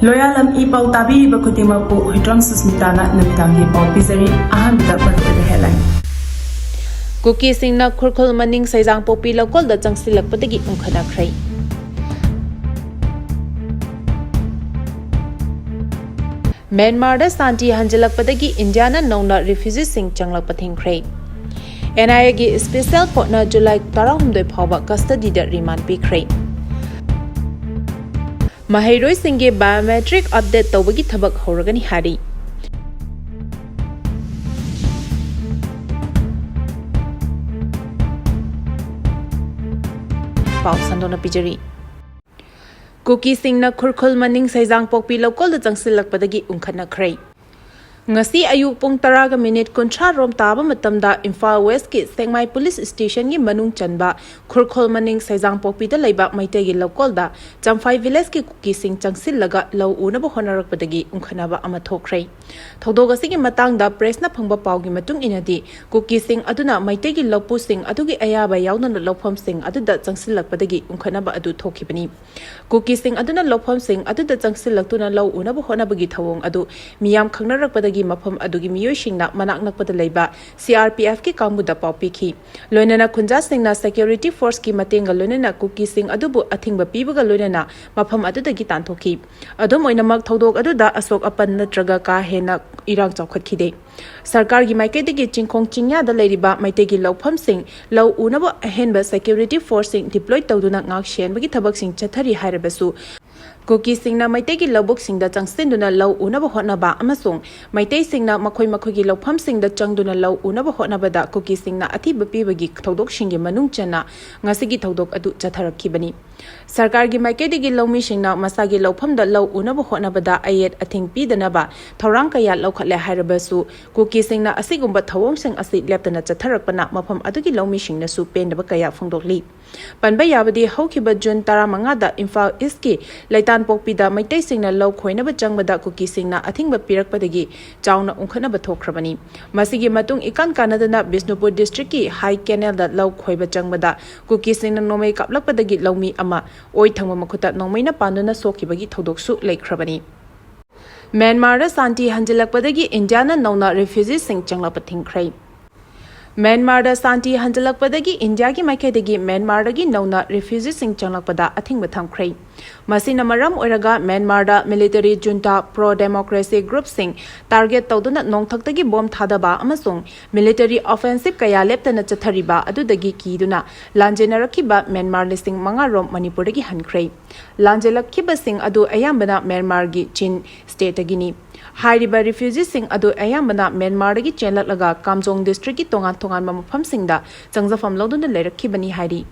Loyalam E-PAO tabi bakutima po hidrang susmitana namitangi pao pizari ahan bidak maruwa headline. Kuki Singna Khurkhul Manipuri Seijangpokpi Loukolda Changsilakpadagi Umkhatnakhre. Myanmar da Santi Hanjalakpadagi Indiana Nona Refugee Sing Changlakpathingkhre. NIA gi Special Court na July 16 phawba custody da remand pikre. Mahairoi Singge biometric update tawbagi thabak horagani hari. Pau Sandona Pijari. Kuki Singna Khurkhul Manipuri Seijangpokpi Loukolda Changsilakpadagi Umkhatnakhre. Ngasi ayuk pung 10:30 rom taba matamda Imphal West ki Sengmai Police Station gi manung chanba Khurkhul Manipuri Seijangpokpi da leiba maite gi Loukolda Champhai Village ki Kuki Sing Changsilaga lau unaba honarakpadagi umkhanaba ama thokre. Thodogasi gi matangda press na phangba paw gi matung inadi Kuki Sing aduna maite gi Laupu Sing adugi ayaba yauna Laupam Sing aduda Changsilakpadagi umkhanaba adu thokhibani. Kuki Sing aduna Laupam Sing aduda Changsilaktuna lau unaba honabagi thawong adu miyam khangnarakpadagi Mapam adugi miyosingna manak nakpada leiba CRPF ki kangbuda paw pikhi loinana khunja singna security force ki matenga loinana Kuki Sing adubu athingba pibaga loinana mapam adudagi tanthoki adum oinamak thodok aduda asok apan natraga ka hena irang chawkhatkide sarkar gi maikedigi chingkhong chingya da leiriba maitegi laupam sing lau unaba ahenba security force sing deploy tawduna ngak shenbagi thabak sing chathari hairebasu Kuki Singna Maitegi Laubuk Singda Changsinduna Lau Unaba Hotnaba Amasung Maitei Singna Makoi Makogi Laupam Singda Changduna Lau Unaba Hotnabada Kuki Singna Atiba Pibagi Thodok Shingi Manung Chana Ngasigi Thodok Adu Chatharakibani Sarkar gi Maikedi Laumi Singna Masagi Laupam da Lau Unaba Hotnabada Ayet Ating Pidanaba Thorang Kaya Laukhatle Hairabasu Kuki Singna Asigumba Thawong Sing Asi Leptana Chatharakpana Mapam Adugi Laumi Singna Su Pendaba Kaya Phongdokli Panba Yabadi Hokiba Jun Taramanga da Imphal East ki Seijangpokpi da Maitei Singna lau khoinaba changbada Kuki Singna athingba pirakpadagi chauna umkhatnaba thokhrabani masigi matung ikan kanadana Bisnupur district ki High Canal da lau khoiba changbada Kuki Singna nomai kaplakpadagi laumi ama oi thangma makhuta nomaina panduna sokhibagi thodoksu leikhrabani Myanmar da Santi Hanjalakpadagi Indiana Nona Refugee Sing Changlakpathingkhre Myanmar da Santi Hanjalakpadagi India ki maikhaidagi Myanmar dagi Nona Refugee Sing Changlakpada athingba thamkhre Masina maram oiraga Myanmar da military junta pro democracy group sing target tawduna nongthaktagi bomb thadaba amasung military offensive kaya leptana chathariba adudagi kiduna lanjenarakiba Myanmar listing mangarom Manipuri gi hankhre lanjelakhiba sing adu ayambana Myanmar gi Chin state agini Hairiba refugee sing adu ayambana Myanmar gi chenlaklaga Kamjong district ki tongan mafam singda changjafam loduna leirakibani hairi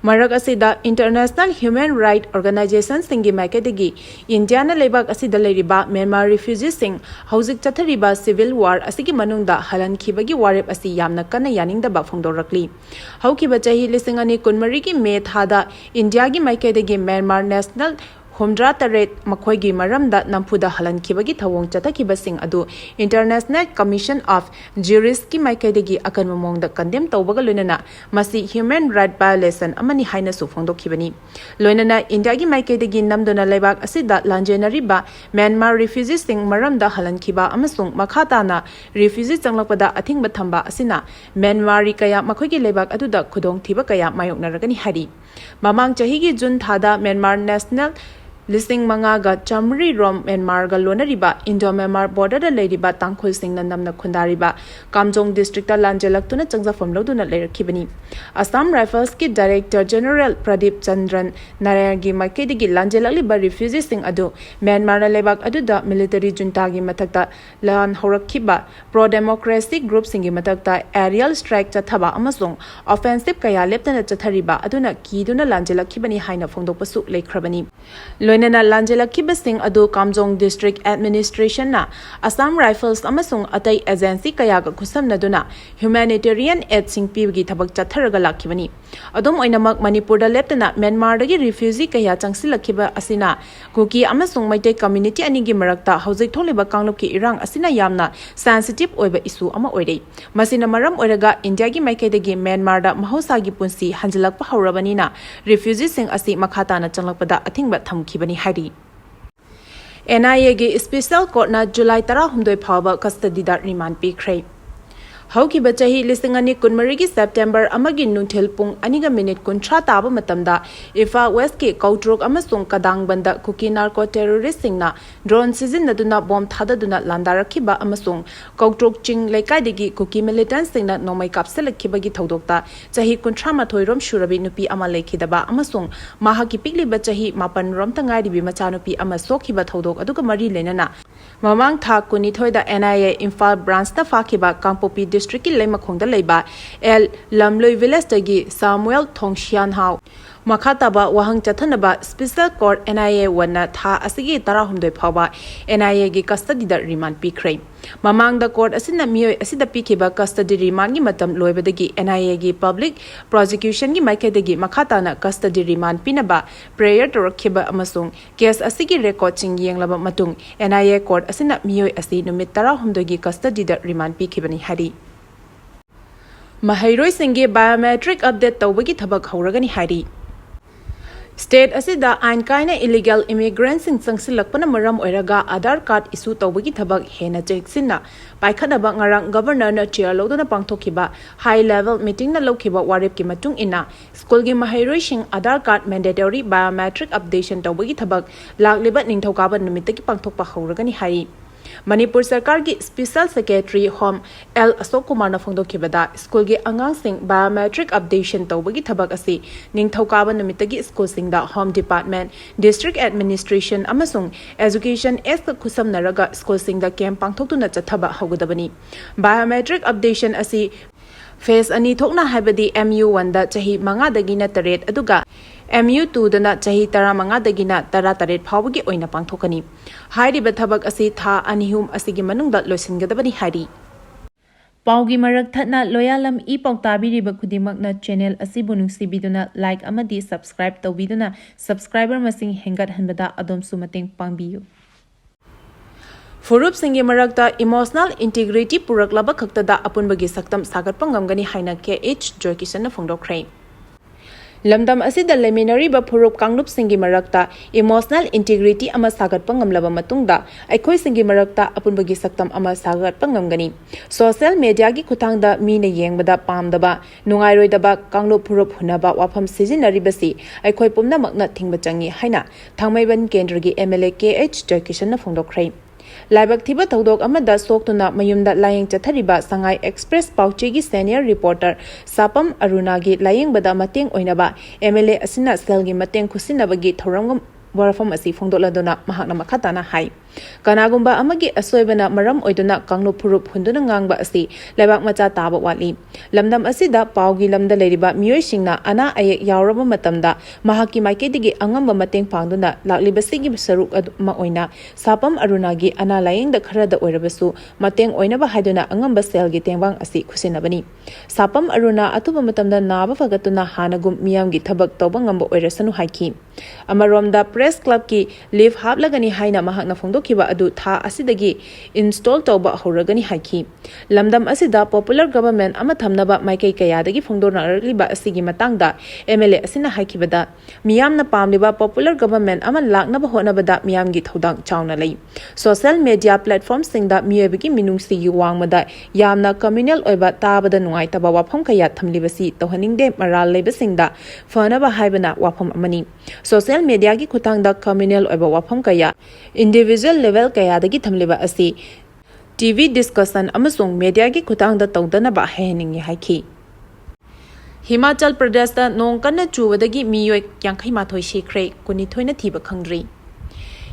Marak asida International Human Rights Organization singi maikadagi Indiana lebak asida leiriba Myanmar refugee sing hauzik chathariba civil war asigi manungda halankhibagi warep asi yamna kana yaningdaba phongdorakli haukiba chahi lisingani kunmari ki me thada India gi maikadagi Myanmar National Humdra Taret Makhoigi Maramda Nampuda Halankibagi Thawong Chatakiba Sing Adu International Commission of Jurists ki Maikaidagi Akan Mamongda Condemn Tawbaga Lunana Masi Human Right Violation Amani Haina Su Phongdokhibani Lunana India gi Maikaidagi Namdona Lebak Asida Lanjenariba Myanmar Refugee Sing Maramda Halankhiba Amasung Makhatana Refugee Changlakpada Athingba Thamba Asina Myanmar kaya Makhoigi Lebak Aduda Khudong Thiba kaya Mayoknaragani Hari Mamang Chahigi Jun Thada Myanmar National Listing Mangaga Chamri Rom Myanmar ga lonariba Indo-Myanmar border da leiriba Tangkhul Singna namna khundariba Kamjong district da lanjelaktuna changjafam loduna leirakibani Assam Rifles ki Director General Pradeep Chandran Narayan gi maikedigi lanjelakliba refugee sing adu Myanmar na lebak aduda military junta gi mathakta lan horakhiba pro democracy group singi mathakta aerial strike chathaba amasung offensive kaya leptana chathariba aduna kiduna lanjelakhibani haina phongdokpasu leikhrabani Loinana Lanjelakhiba Sing adu Kamjong District Administration na Assam Rifles amasung atai agency kaya ga khusamnaduna humanitarian aid sing pibgi thabak chatharaga lakhibani adum oinamak Manipur da leptana Myanmar dagi refugee kaya changsilakhiba asina Kuki amasung Maitei community anigi marakta hauzik tholiba kanglop ki irang asina yamna sensitive oiba issue ama oirei masina maram oiraga India gi maikaidagi Myanmar da mahosa gi punsi hanjalakpa haurabanina refugee sing asi makhatana changlakpada athingba thamkibani hari NIA gi special court na July 18 phawba custody da remand pikhrei haukiba chahi listing ani kunmari gi September amagi nunthil pung aniga minute kunthra taba matamda ifa west ke kautrok amasung kadang banda Kuki narco terrorist singna drone season naduna bomb thadaduna landarakhiba amasung kautrok ching lekai degi Kuki militant singna nomai kapselakhiba gi thodokta chahi kunthra mathoi rom shurabi nupi ama lekhidaba amasung mahaki pikli ba chahi mapan rom tangai dibi macha nupi ama sokhiba thodok aduga mari lenana mamang tha kunithoi da NIA Imphal branch ta fakhiba Kangpokpi district ki leimakhongda leiba El Lamloi village tagi Samuel Thongshian hau makhataba wahang chathanaba special court NIA wana tha asigi 18 phawba NIA gi custody da remand pikhrei mamang da court asina mioi asida pikhiba custody remand gi matam loibadagi NIA gi public prosecution gi maikadagi makhata na custody remand pinaba prayer torkhiba amasung case asigi record ching yenglaba matung NIA court asina mioi asi numit 18 gi custody da remand pikhibani hari Mahairoi Singhe biometric update tawbagi thabak hauragani hari State asida ain kaina illegal immigrants sing Changsilakpana maram oiraga Aadhaar card issue tawbagi thabak hena cheksinna paikhanaba ngarang governor na chair lodona pangthokiba high level meeting na lokhiba warip ki matung ina school gi Mahairoi sing Aadhaar card mandatory biometric updation tawbagi thabak lakliba ningthokaba numitaki pangthokpa hauragani hari Manipur Sarkar gi Special Secretary Home L Asok Kumar na phongdokhibada school gi angang sing biometric updation tawbagi thabak asi ningthokaba numitagi school sing da Home Department District Administration amasung Education as khusam naraga school sing da camp pangthoktuna chathaba haugadabani biometric updation asi phase ani thokna haibadi MU1 da chahi 5 dagina 8 aduga MU2 dana chahi 15 dagina 18 phawgi oina pangthokani hairiba thabak asi tha anihum asigi manungda loisingadabani hari Paugi marak thatna Loyalam E-PAO tabiriba khudimakna channel asibu nungsibiduna like amadi subscribe tawbiduna subscriber masing hengat hanbada adom sumateng pangbiyu Furup Singhe marakta emotional integrity puraklaba khaktada apunbagi saktam sagatpa ngamgani haina KH Joy Kishan na phongdokhre Lamdam asida leminary ba Furup Kanglup Singhe marakta emotional integrity ama sagatpa ngamlaba matungda aikhoi Singhe marakta apunbagi saktam ama sagatpa ngamgani social media gi khuthangda mina yengbada pamdaba nungairoidaba Kanglup Furup hunaba wafam sijinaribasi aikhoi pumna makna thingba changi haina thangmaiban kendra gi MLA KH Joy Kishan na phongdokhre Laibak thiba thodok amada soktuna mayumda layeng chathariba Sangai Express Pauchegi senior reporter Sapam Arunagi layeng bada mateng oinaba MLA asina selgi mateng khusinabagi thorangam warafam asi phongdoladona mahakna makhatana hai kanagumba amagi asoibana maram oiduna Kanglup Furup hunduna ngangba asi laibak macha taba wali lamdam asida paugi lamda leriba mioi singna ana ayek yawraba matamda mahaki maikedigi angamba mateng pangduna laklibasigi saruk ma oina Sapam Arunagi ana layeng da khara da oirabasu mateng oinaba haiduna angamba selgi tengbang asi khusinabani Sapam Aruna atuba matamda naba fagatuna hanagum miyamgi thabak tawba ngamba oirasanu haiki amaromda press club ki leave hablagani haina mahakna phongdokiba adu tha asidagi install tawba horagani haiki lamdam asida popular government ama thamnaba maikai kayadagi phongdonarliba asigi matangda MLA asina haikibada miyamna pamliba popular government ama laknaba honabada miyamgi thodang chauna lei social media platform singda miyebigi minungsi gi wangmada yamna communal oiba tabada nungai taba wafam kaya thamlibasi tohaningde maral lebasingda fanaba haibana wafam amani social media gi khutangda communal oiba wafam kaya individual level kaya dagi thamliba asi TV discussion amasung media gi khutangda tawdana ba heningi haiki Himachal Pradesh da nong kana chuwadagi miyoi yankhai mathoi shikre kuni thoina thiba khangri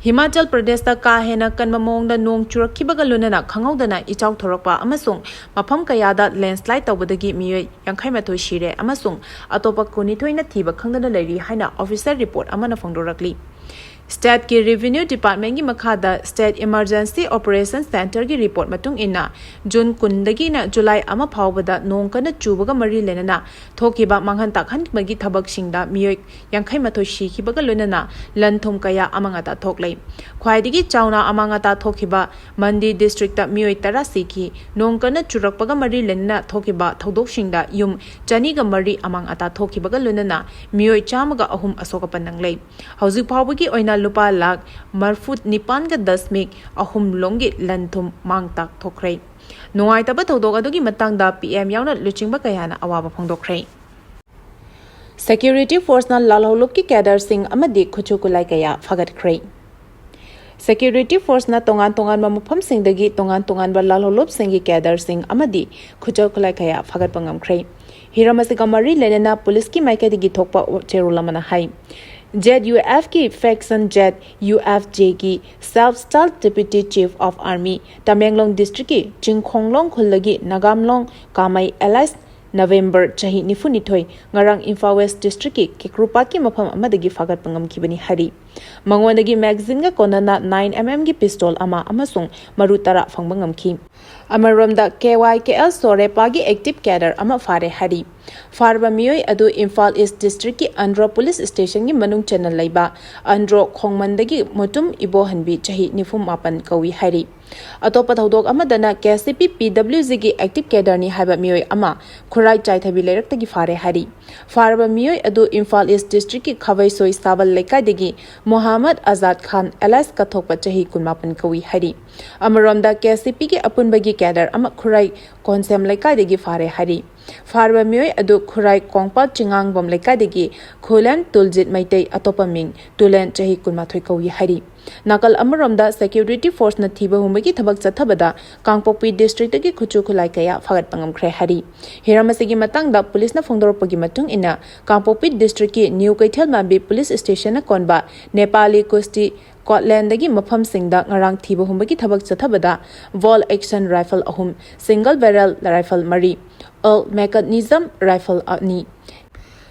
Himachal Pradesh da ka hena kanma mongda nong churakhibaga lunana khangawdana ichau thorakpa amasung mafam kayada landslide tawbadagi miyoi yankhai mathoi shire amasung atopa kuni thoina thiba khangdana leiri haina officer report amana phongdorakli State ki Revenue Department ki makhada State Emergency Operations Center ki report matung inna June kundagi na July ama phawbada nong kana chubaga mari lenana thokiba manghan takhan magi thabak singda miyoi yankhai mathoi shikibaga lenana lanthum kaya amangata thoklei khwaidigi chauna amangata thokiba Mandi district ta miyoi 80 ki nong kana churakpaga mari lenana thokiba thodok singda yum chani ga mari amangata thokibaga lenana miyoi chamaga ahum asoka pananglei hauzik phawbagi oina lupa lakh marfut nipan ga dasmik ahum longi lanthum mangtak thokre nungai taba thodok adugi matangda PM yauna luchingba kayana awaba phongdokre Security Force na lalholop ki cadre sing amadi khuchu kulai kaya phagatkhre Security Force na tongan mamufam singdagi tongan ba lalholop singi cadre sing amadi khuchu kulai kaya phagat pangamkhre Hiramasi kamari lenena police ki maikadigi thokpa cherulamana hai ZUF की faction ZUFJ की self-styled Deputy Chief of Army Tamenglong District की Jingkhonglong खुलगी Nagamlong Kamai Allies November chahi nifunithoi ngarang Imphal West District की Kekrupat की mafam amadagi fagat pangam kibani hari mangwandagi magazine ga konana 9mm की pistol ama amasung maru tara fangbangam ki amaromda KYKL Sorepa की active cadre ama fare hari Farba miyoi adu Imphal East District की Andro Police Station की manung channel laiba Andro Khongmandagi mutum ibohanbi chahi nifum mapan kawi hari Atopa thodok amadana KCP PWZ की active cadre ni haiba miyoi ama Khurai Chaithabi Leirak fare hari Farba miyoi adu Imphal East District की Khawai Soi Sabal Lekai Muhammad Azad Khan Alias Kathokpa chahi kunmapan kawi hari Amaromda KCP की apunbagi cadre ama Khurai Konsem Lekai fare hari Farba miyoi adu Khurai Kongpal Chingang bom Lekai Kholan Tuljit Maitei atopa ming Tulen chahi kunmathoi kawi hari Nakal amaromda Security Force na thiba humagi thabak chathabada Kangpokpi District ki khuchu khulai kaya phagat pangamkhre hari Hiramasigi matangda police na phongdoropagi matung ina Kangpokpi District ki New Kaithal Mambi Police Station na konba Nepali Kusti Scotland dagi mafam singda ngarang thiba humagi thabak chathabada Vol Action Rifle ahum Single Barrel Rifle mari All Mechanism Rifle ani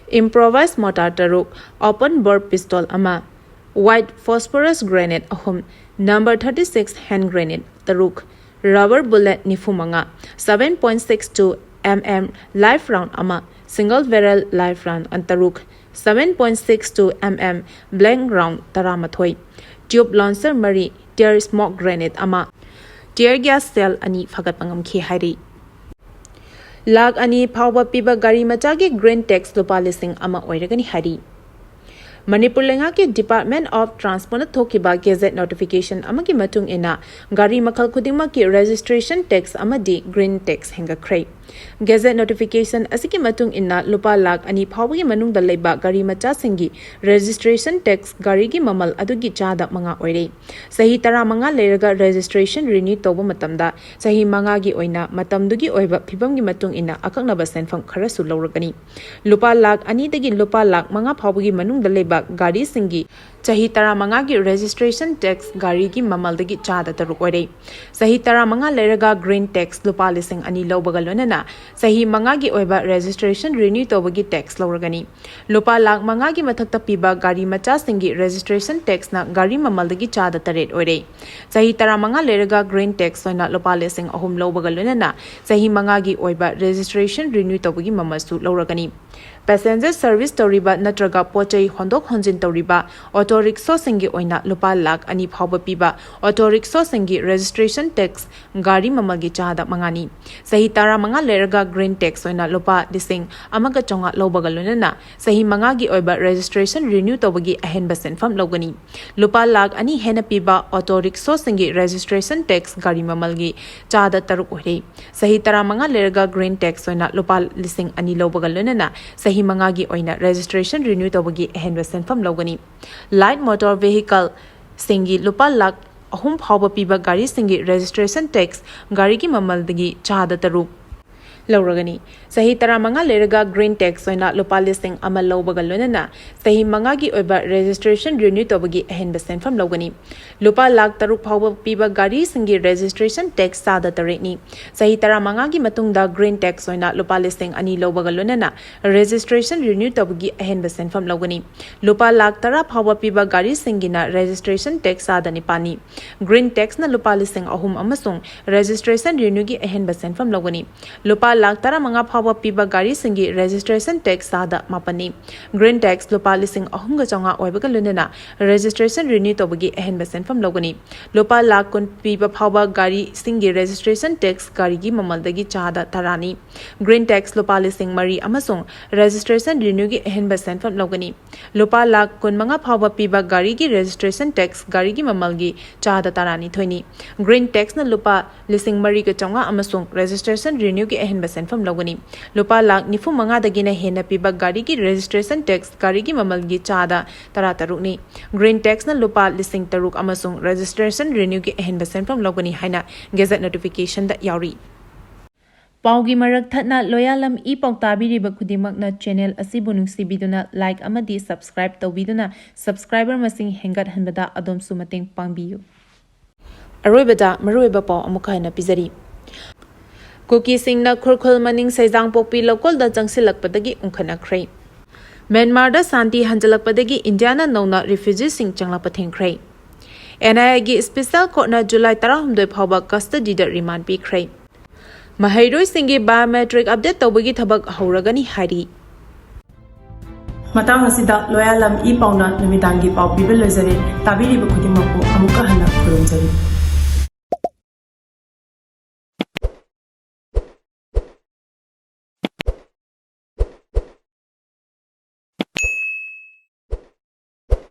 Improvised Mortar taruk Open Bore Pistol ama White Phosphorus Grenade ahum Number 36 Hand Grenade taruk Rubber Bullet nifumanga 7.62 mm Live Round ama Single Barrel Live Round antaruk 7.62 mm Blank Round taramathoi Tube Launcher mari Tear Smoke Grenade ama Tear Gas Cell ani phagat pangam khi hari Lag ani phawba piba gari machagi green tax lupa lising ama oiragani hari Manipur lenga ke Department of Transport thokiba gazette notification amagi matung ina gari makhal khudingma ki registration tax amadi green tax henga khrai gazette notification asiki matung ina lupa lakh ani phawgi manung da leiba gari macha singi registration tax gari gi mamal adugi chada manga oire sahi tara manga leiraga registration renew toba matamda sahi manga gi oina matamdugi oiba phibam gi matung ina akakna ba senfam khara su lawragani lupa lakh ani dagi lupa lakh manga phawgi manung da leiba gari singi chahi tara manga gi registration tax gari gi mamal dagi chada taruk oire sahi tara manga leiraga green tax lupa lising ani lawbaga lonana sahi manga gi oiba registration renew tobagi tax lawragani lupa lakh manga gi mathakta piba gari macha singi registration tax na gari mamal dagi chada taret oire sahi tara manga leiraga green tax oina lupa lising ahum lawbaga lonana sahi manga gi oiba registration renew tobagi mamal su lawragani Passenger service toriba natraga pochai hondok honjin toriba auto rickshaw singi oina lupa lakh ani phawba piba auto rickshaw singi registration tax gari mamagi chada mangani sahi tara manga leraga green tax oina lupa dising amaga chonga lawbaga lunana sahi manga gi oiba registration renew tobagi ahenba senfam logani lupa lakh ani hena piba auto rickshaw singi registration tax gari mamalgi chada taruk ore sahi tara manga leraga green tax oina lupa lising ani lawbaga lunana sahi mangagi oina registration renew tobagi ahenba senfam logani light motor vehicle singi lupa lakh ahum phawba piba gari singi registration tax gari gi mamal dagi chada taruk lawragani sahi tara manga leraga green tax oina lupa lising ama lawbaga lonana sahi manga gi oiba registration renew tobagi ahenba senfam logani lupa lakh taruk phawba piba gari singi registration tax sada tarekni sahi tara manga gi matungda green tax oina lupa lising ani lawbaga lonana registration renew tobagi ahenba senfam logani lupa lakh tara phawba piba gari singina registration tax sada ni pani green tax na lupa lising ahum amasung registration renew gi ahenba senfam logani lupa lakh 15 phawba piba gari singi registration tax sada mapani green tax lupa lising ahumga changa oibaga lunena registration renew tobagi ehenba senfam logani lupa lakh kun piba phawba gari singi registration tax gari gi mamaldagi chada tarani green tax lupa lising mari amasung registration renew gi ehenba senfam logani lupa lakh kun manga phawba piba gari gi registration tax gari gi mamalgi chada tarani thoini green tax na lupa lising mari ga changa amasung registration renew gi ehenba senfam logani lupa lakh nifu manga dagi na hena piba gari gi registration tax gari gi mamalgi chada tara tarukni green tax na lupa lising taruk amasung registration renew gi ehenba senfam logani haina gazette notification da yauri Paugi marak thatna Loyalam E-PAO tabiriba khudimagna channel asibu nungsibiduna like amadi subscribe tawbiduna subscriber masing hengat hanbada adom sumateng pangbiyu Aroibada maruiba pau amuka hena pizari Kuki Singna Khurkhul maning Seijangpokpi Loukolda Changsilakpadagi Umkhatnakhre Myanmar da santi hanjalakpadagi Indiada nona refugee sing changlakpathengkhre NIA gi special court na July 12 phawba custody da remand pikhre Mahairoi singi biometric update tawbagi thabak hauragani hari Matang asida Loyalam E-PAO na namitangi pau pibel lezare tabiri ba khudimappu amuka hana khurumjari